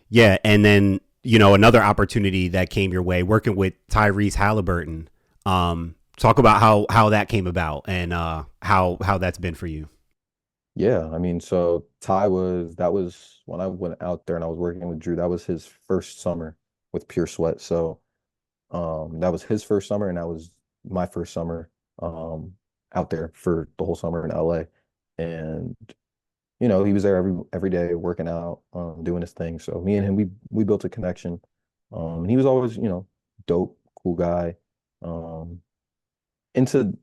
Yeah, and then another opportunity that came your way, working with Tyrese Haliburton. Talk about how that came about and how that's been for you. Yeah, I mean, so that was when I went out there and I was working with Drew. That was his first summer with Pure Sweat. So that was his first summer, and that was my first summer out there for the whole summer in LA. And he was there every day working out, doing his thing. So me and him, we built a connection. And he was always, dope, cool guy. Um, into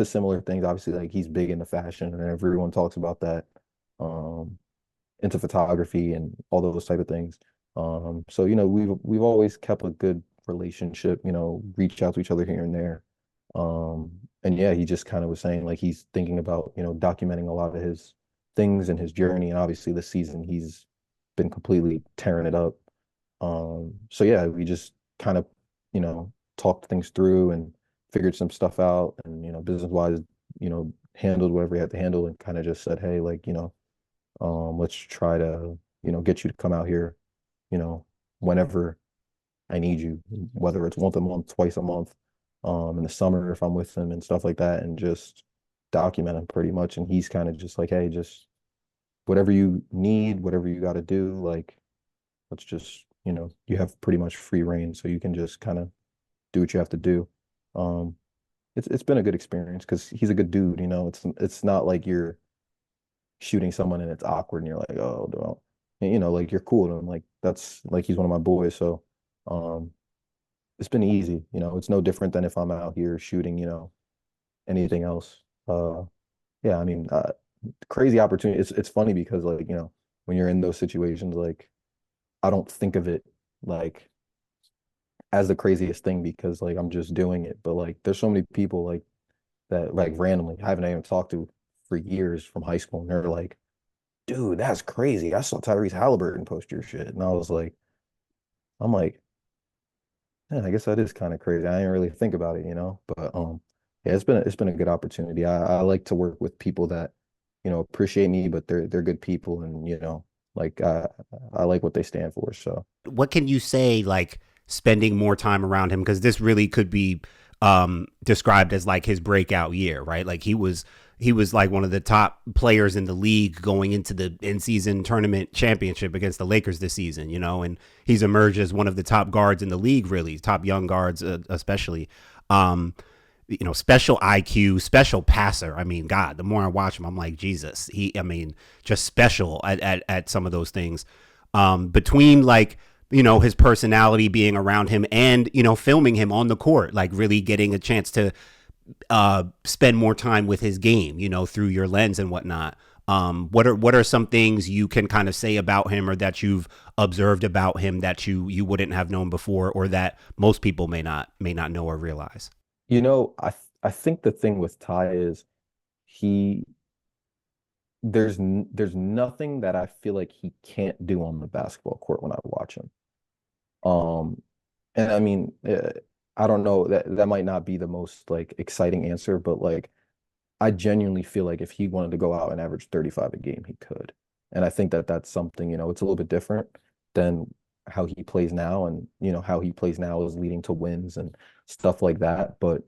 similar things. Obviously, like he's big into fashion, and everyone talks about that. Um, into photography and all those type of things. So we've always kept a good relationship. Reach out to each other here and there. And yeah, he just kind of was saying like he's thinking about documenting a lot of his things and his journey. And obviously, this season he's been completely tearing it up. So yeah, we just kind of, talked things through and figured some stuff out and, business wise, handled whatever we had to handle and kind of just said, hey, like, let's try to, get you to come out here, you know, whenever I need you, whether it's once a month, twice a month, in the summer if I'm with him and stuff like that, and just document him pretty much. And he's kind of just like, hey, just whatever you need, whatever you got to do, like, let's just, you have pretty much free reign, so you can just kind of do what you have to do. Um, it's been a good experience because he's a good dude, it's not like you're shooting someone and it's awkward and you're like, oh, no. And, like you're cool. And I'm like, that's like he's one of my boys. So um it's been easy, it's no different than if I'm out here shooting, anything else. Yeah, I mean, crazy opportunity. It's funny because like, when you're in those situations, like I don't think of it like as the craziest thing because like I'm just doing it. But like there's so many people like that like randomly I haven't even talked to for years from high school and they're like, dude, that's crazy. I saw Tyrese Haliburton post your shit. And I'm like, man, I guess that is kind of crazy. I didn't really think about it, But yeah, it's been a good opportunity. I like to work with people that, appreciate me, but they're good people and like I like what they stand for. So What can you say, like, spending more time around him? Because this really could be described as like his breakout year, right? Like he was like one of the top players in the league going into the in-season tournament championship against the Lakers this season, and he's emerged as one of the top guards in the league, really top young guards, especially. Um, special IQ, special passer. I mean, God, the more I watch him, I'm like, Jesus. I mean, just special at some of those things. Between like, his personality being around him and, filming him on the court, like really getting a chance to spend more time with his game, through your lens and whatnot. What are some things you can kind of say about him or that you've observed about him that you wouldn't have known before or that most people may not know or realize? I think the thing with Ty is he there's nothing that I feel like he can't do on the basketball court when I watch him. Um, and I mean, I don't know that might not be the most like exciting answer, but like I genuinely feel like if he wanted to go out and average 35 a game, he could. And I think that that's something, it's a little bit different than how he plays now. And, how he plays now is leading to wins and stuff like that. But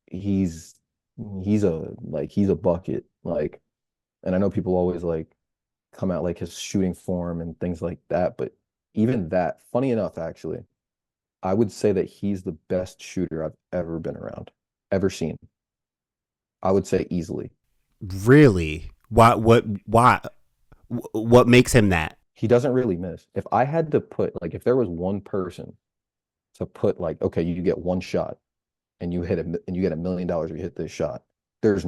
he's he's a bucket. Like, and I know people always like come at like his shooting form and things like that. But even that, funny enough, actually, I would say that he's the best shooter I've ever been around, ever seen. I would say easily. Really? What makes him that? He doesn't really miss. If I had to put like if there was one person to put like, okay, you get one shot and you get $1 million if you hit this shot, there's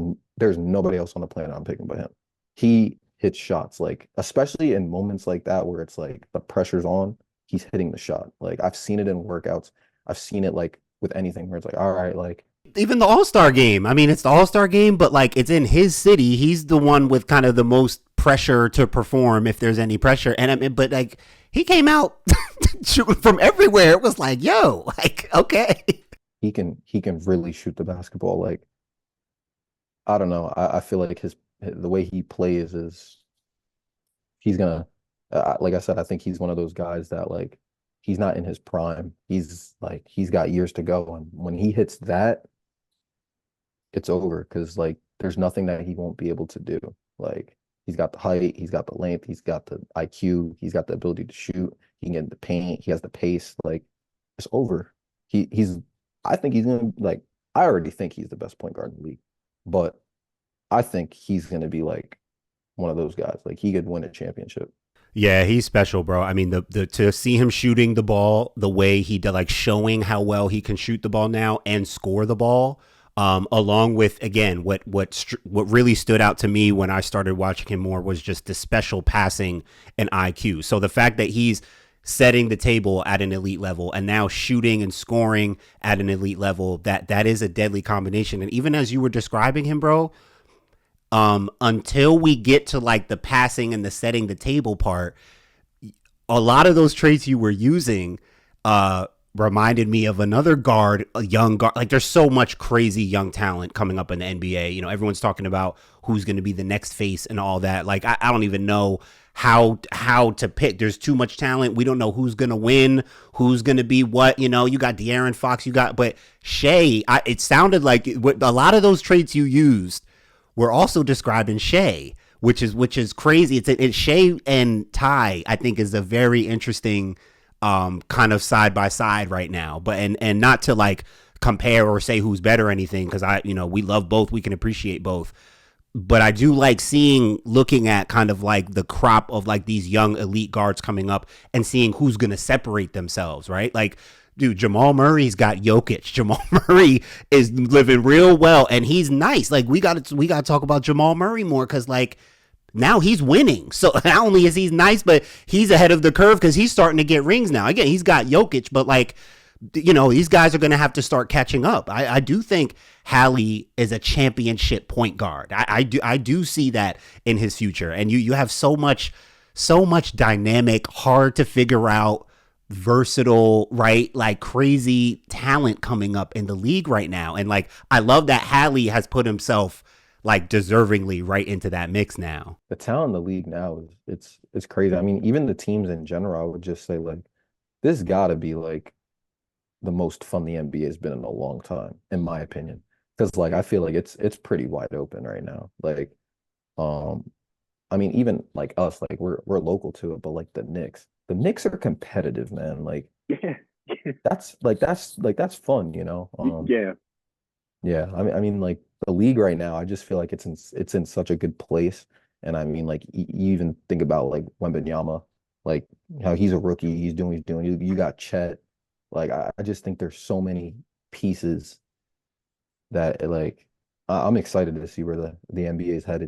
nobody else on the planet I'm picking but him. He hits shots like, especially in moments like that where it's like the pressure's on, he's hitting the shot. Like I've seen it in workouts. I've seen it like with anything where it's like, all right, like Even the All-Star game. I mean, it's the All-Star game, but like it's in his city. He's the one with kind of the most pressure to perform if there's any pressure. And I mean, but like he came out shooting from everywhere. It was like, yo, like okay. he can really shoot the basketball. Like I don't know. I feel like the way he plays is he's gonna Like I said, I think he's one of those guys that like he's not in his prime. He's like he's got years to go, and when he hits that, it's over because like there's nothing that he won't be able to do. Like he's got the height, he's got the length, he's got the IQ, he's got the ability to shoot. He can get in the paint. He has the pace. Like it's over. He's. I think he's gonna like. I already think he's the best point guard in the league, but I think he's gonna be like one of those guys. Like he could win a championship. Yeah, he's special, bro. I mean, the to see him shooting the ball the way he did, like showing how well he can shoot the ball now and score the ball, along with again what really stood out to me when I started watching him more was just the special passing and IQ. So the fact that he's setting the table at an elite level and now shooting and scoring at an elite level, that is a deadly combination. And even as you were describing him, bro, until we get to like the passing and the setting the table part, a lot of those traits you were using reminded me of another guard, a young guard. Like there's so much crazy young talent coming up in the NBA. You know, everyone's talking about who's going to be the next face and all that. Like I don't even know how to pick. There's too much talent. We don't know who's going to win, who's going to be what. You know, you got De'Aaron Fox, but Shea. It sounded like a lot of those traits you used we're also describing Shea, which is crazy. It's Shea and Ty, I think, is a very interesting kind of side by side right now. But and not to like compare or say who's better or anything, because we love both, we can appreciate both. But I do like looking at kind of like the crop of like these young elite guards coming up and seeing who's going to separate themselves, right? Like, dude, Jamal Murray's got Jokic. Jamal Murray is living real well, and he's nice. Like we got to talk about Jamal Murray more because like now he's winning. So not only is he nice, but he's ahead of the curve because he's starting to get rings now. Again, he's got Jokic, but like these guys are going to have to start catching up. I do think Hallie is a championship point guard. I do see that in his future, and you have so much dynamic, hard to figure out, versatile, right? Like crazy talent coming up in the league right now. And like, I love that Hallie has put himself like deservingly right into that mix now. The talent in the league now is it's crazy. I mean, even the teams in general, I would just say like this got to be like the most fun the NBA has been in a long time, in my opinion. Because like I feel like it's pretty wide open right now. Like, um, I mean, even like us, like we're local to it, but like the Knicks are competitive, man. Like Yeah. that's fun, you know. Yeah. Yeah, I mean, like the league right now, I just feel like it's in such a good place. And I mean, like you even think about like Wembanyama, like how he's a rookie, he's doing what he's doing. You got Chet. Like I just think there's so many pieces that like I'm excited to see where the NBA is headed.